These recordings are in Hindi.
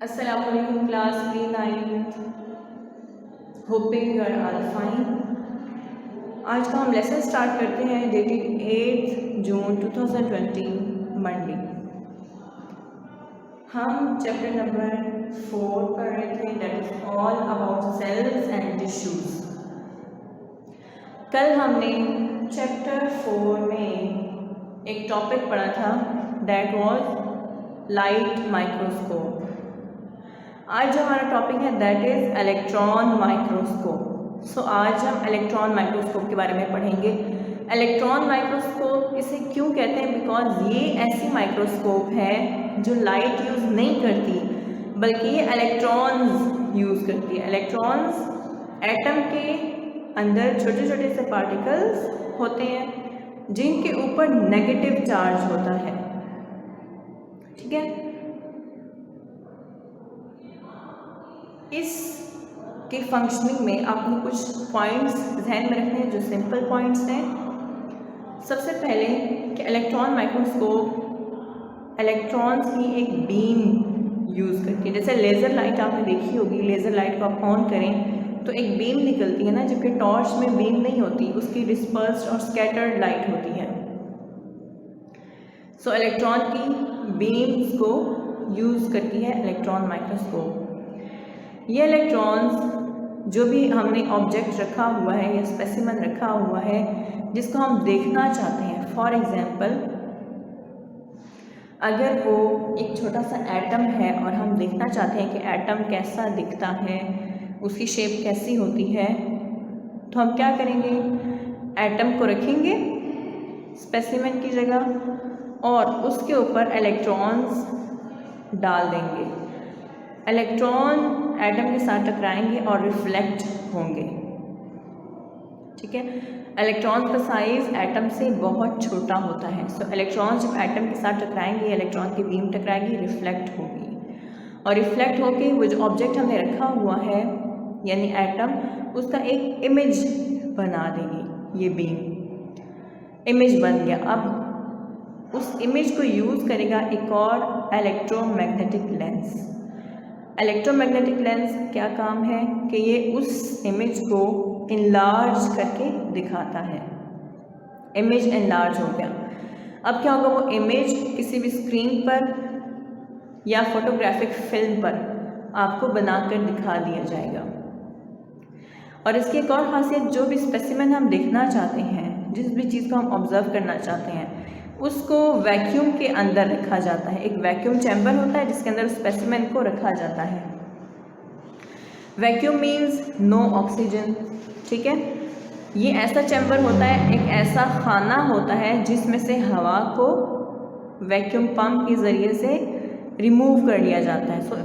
Assalamualaikum class Pre-9, hoping your all fine. आज का हम लेसन स्टार्ट करते हैं डेटेड 8 जून 2020 मंडे। हम चैप्टर नंबर 4 पढ़ रहे थे, that is all about cells and tissues. कल हमने चैप्टर 4 में एक टॉपिक पढ़ा था, दैट वाज लाइट माइक्रोस्कोप। आज जो हमारा टॉपिक है दैट इज़ इलेक्ट्रॉन माइक्रोस्कोप। सो आज हम इलेक्ट्रॉन माइक्रोस्कोप के बारे में पढ़ेंगे। इलेक्ट्रॉन माइक्रोस्कोप इसे क्यों कहते हैं? बिकॉज ये ऐसी माइक्रोस्कोप है जो लाइट यूज़ नहीं करती, बल्कि ये इलेक्ट्रॉन्स यूज़ करती है। इलेक्ट्रॉन्स एटम के अंदर छोटे छोटे से पार्टिकल्स होते हैं जिनके ऊपर नेगेटिव चार्ज होता है। ठीक है, इस के फंक्शनिंग में आपने कुछ पॉइंट्स ध्यान में रखने हैं जो सिंपल पॉइंट्स हैं। सबसे पहले कि इलेक्ट्रॉन माइक्रोस्कोप इलेक्ट्रॉन्स की एक बीम यूज़ करती है। जैसे लेज़र लाइट आपने देखी होगी, लेज़र लाइट को आप ऑन करें तो एक बीम निकलती है ना, जबकि टॉर्च में बीम नहीं होती, उसकी डिस्पर्स्ड और स्कैटर्ड लाइट होती है। सो इलेक्ट्रॉन की बीम्स को यूज़ करती है इलेक्ट्रॉन माइक्रोस्कोप। ये इलेक्ट्रॉन्स जो भी हमने ऑब्जेक्ट रखा हुआ है या स्पेसिमन रखा हुआ है जिसको हम देखना चाहते हैं, फॉर एग्जांपल अगर वो एक छोटा सा एटम है और हम देखना चाहते हैं कि एटम कैसा दिखता है, उसकी शेप कैसी होती है, तो हम क्या करेंगे? एटम को रखेंगे स्पेसिमन की जगह और उसके ऊपर इलेक्ट्रॉन्स डाल देंगे। इलेक्ट्रॉन एटम के साथ टकराएंगे और रिफ्लेक्ट होंगे। ठीक है, इलेक्ट्रॉन का साइज एटम से बहुत छोटा होता है। सो इलेक्ट्रॉन जब एटम के साथ टकराएंगे, इलेक्ट्रॉन की बीम टकराएगी, रिफ्लेक्ट होगी और रिफ्लेक्ट होके वो जो ऑब्जेक्ट हमने रखा हुआ है यानी एटम, उसका एक इमेज बना देगी। ये बीम इमेज बन गया। अब उस इमेज को यूज़ करेगा एक और इलेक्ट्रोमैग्नेटिक लेंस। इलेक्ट्रोमैग्नेटिक लेंस क्या काम है कि ये उस इमेज को इनलार्ज करके दिखाता है। इमेज इनलार्ज हो गया। अब क्या होगा? वो इमेज किसी भी स्क्रीन पर या फोटोग्राफिक फिल्म पर आपको बनाकर दिखा दिया जाएगा। और इसकी एक और खासियत, जो भी स्पेसिमेन हम देखना चाहते हैं, जिस भी चीज़ को हम ऑब्जर्व करना चाहते हैं, उसको वैक्यूम के अंदर रखा जाता है। एक वैक्यूम चैम्बर होता है जिसके अंदर स्पेसिमेन को रखा जाता है। Vacuum means no oxygen. ठीक है, ये ऐसा चैम्बर होता है, एक ऐसा खाना होता है जिसमें से हवा को वैक्यूम पंप के ज़रिए से रिमूव कर लिया जाता है। सो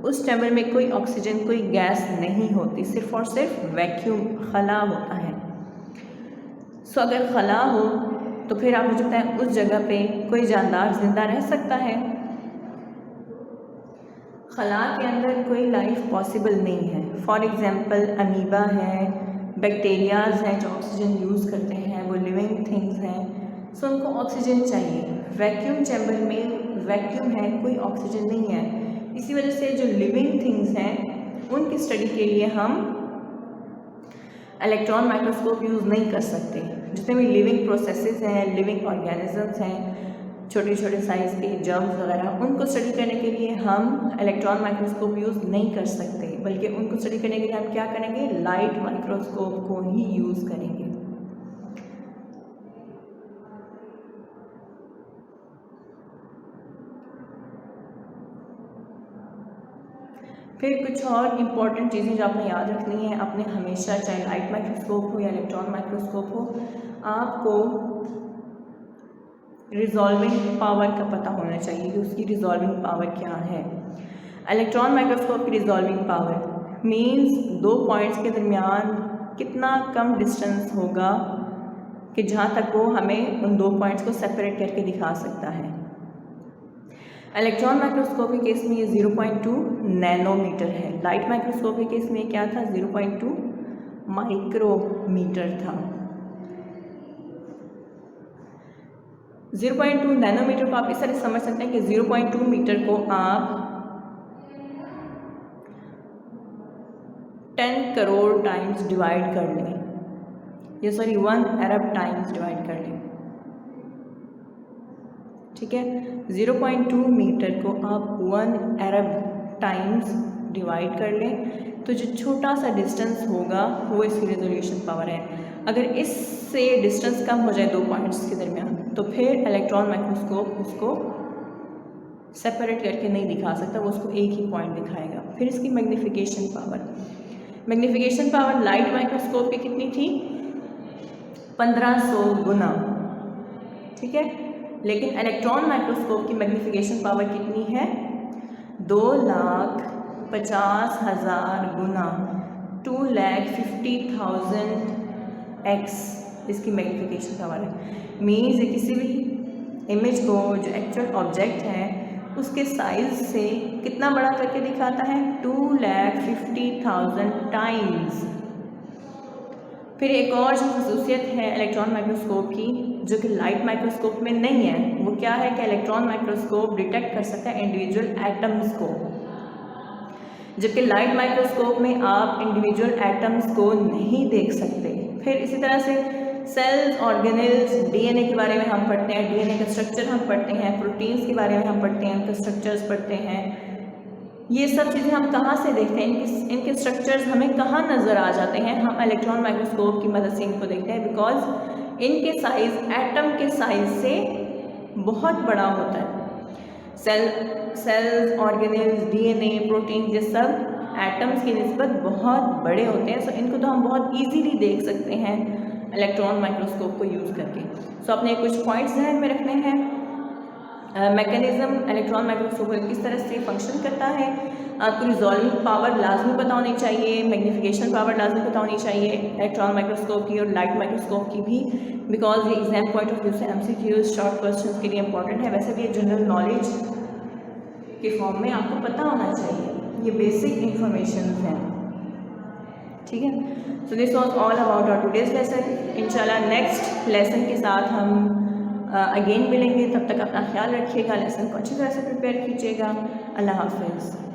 उस चैम्बर में कोई ऑक्सीजन, कोई गैस नहीं होती, सिर्फ और सिर्फ वैक्यूम खला होता है। सो अगर खला हो तो फिर आप मुझे बताएं उस जगह पे कोई जानदार जिंदा रह सकता है? खला के अंदर कोई लाइफ पॉसिबल नहीं है। फॉर एग्जांपल अमीबा है, बैक्टीरियाज हैं जो ऑक्सीजन यूज़ करते हैं, वो लिविंग थिंग्स हैं, सो उनको ऑक्सीजन चाहिए। वैक्यूम चैम्बर में वैक्यूम है, कोई ऑक्सीजन नहीं है। इसी वजह से जो लिविंग थिंग्स हैं उनकी स्टडी के लिए हम इलेक्ट्रॉन माइक्रोस्कोप यूज़ नहीं कर सकते। जितने भी लिविंग प्रोसेसेस हैं, लिविंग ऑर्गेनिजम्स हैं, छोटे छोटे साइज़ के जर्म्स वगैरह, उनको स्टडी करने के लिए हम इलेक्ट्रॉन माइक्रोस्कोप यूज़ नहीं कर सकते, बल्कि उनको स्टडी करने के लिए हम क्या करेंगे? लाइट माइक्रोस्कोप को ही यूज़ करेंगे। फिर कुछ और इम्पॉर्टेंट चीज़ें जो आपने याद रखनी है, आपने हमेशा, चाहे लाइट माइक्रोस्कोप हो या इलेक्ट्रॉन माइक्रोस्कोप हो, आपको रिजॉल्विंग पावर का पता होना चाहिए कि उसकी रिजॉल्विंग पावर क्या है। इलेक्ट्रॉन माइक्रोस्कोप की रिजॉल्विंग पावर मींस दो पॉइंट्स के दरमियान कितना कम डिस्टेंस होगा कि जहाँ तक वो हमें उन दो पॉइंट्स को सेपरेट करके दिखा सकता है। इलेक्ट्रॉन माइक्रोस्कोप के केस में ये 0.2 नैनोमीटर है। लाइट माइक्रोस्कोप के केस में क्या था? 0.2 माइक्रोमीटर था। 0.2 नैनोमीटर को आप इस तरह समझ सकते हैं कि 0.2 मीटर को आप 10 करोड़ टाइम्स डिवाइड कर लें, या सॉरी 1 अरब टाइम्स डिवाइड कर लें, ठीक है। 0.2 मीटर को आप 1 अरब टाइम्स डिवाइड कर लें तो जो छोटा सा डिस्टेंस होगा वो इसकी रेजोल्यूशन पावर है। अगर इससे डिस्टेंस कम हो जाए दो पॉइंट्स के दरमियान तो फिर इलेक्ट्रॉन माइक्रोस्कोप उसको सेपरेट करके नहीं दिखा सकता, वो उसको एक ही पॉइंट दिखाएगा। फिर इसकी मैग्नीफिकेशन पावर लाइट माइक्रोस्कोप की कितनी थी? 1500 गुना, ठीक है। लेकिन इलेक्ट्रॉन माइक्रोस्कोप की मैग्नीफिकेशन पावर कितनी है? 2,50,000 गुना, 2,50,000 x इसकी मैग्नीफिकेशन पावर है। मीन्स किसी भी इमेज को जो एक्चुअल ऑब्जेक्ट है उसके साइज से कितना बड़ा करके दिखाता है? 2,50,000 टाइम्स। फिर एक और जो खसूसियत है इलेक्ट्रॉन माइक्रोस्कोप की जो कि लाइट माइक्रोस्कोप में नहीं है, वो क्या है कि इलेक्ट्रॉन माइक्रोस्कोप डिटेक्ट कर सकता है इंडिविजुअल एटम्स को, जबकि लाइट माइक्रोस्कोप में आप इंडिविजुअल एटम्स को नहीं देख सकते। फिर इसी तरह से सेल्स, ऑर्गेनेल्स, डीएनए के बारे में हम पढ़ते हैं, डीएनए का स्ट्रक्चर हम पढ़ते हैं, प्रोटीन्स के बारे में हम पढ़ते हैं, उनके स्ट्रक्चर्स पढ़ते हैं। ये सब चीज़ें हम कहाँ से देखते हैं? इनके स्ट्रक्चर्स हमें कहाँ नज़र आ जाते हैं? हम इलेक्ट्रॉन माइक्रोस्कोप की मदद से इनको देखते हैं, बिकॉज इनके साइज़ एटम के साइज़ से बहुत बड़ा होता है। सेल्स, ऑर्गेनेल्स, डीएनए, प्रोटीन, ये सब एटम्स की निस्बत बहुत बड़े होते हैं। सो इनको तो हम बहुत ईजीली देख सकते हैं इलेक्ट्रॉन माइक्रोस्कोप को यूज़ करके। सो अपने कुछ पॉइंट्स ध्यान में रखने हैं। मैकेनिज़्म इलेक्ट्रॉन माइक्रोस्कोप किस तरह से फंक्शन करता है, आपको रिजॉल्विंग पावर लाजमी पता होनी चाहिए, मैग्नीफिकेशन पावर लाजमी पता होनी चाहिए इलेक्ट्रॉन माइक्रोस्कोप की और लाइट माइक्रोस्कोप की भी, बिकॉज ये एग्जाम पॉइंट ऑफ व्यू से MCQs शॉर्ट क्वेश्चन के लिए इंपॉर्टेंट है। वैसे भी ये जनरल नॉलेज के फॉर्म में आपको पता होना चाहिए, ये बेसिक इंफॉर्मेशन हैं, ठीक है। So this was all about our today's lesson. इंशाल्लाह नेक्स्ट लेसन के साथ हम अगेन मिलेंगे। तब तक अपना ख्याल रखिएगा, लेसन को अच्छी तरह से प्रिपेयर कीजिएगा। अल्लाह हाफिज़।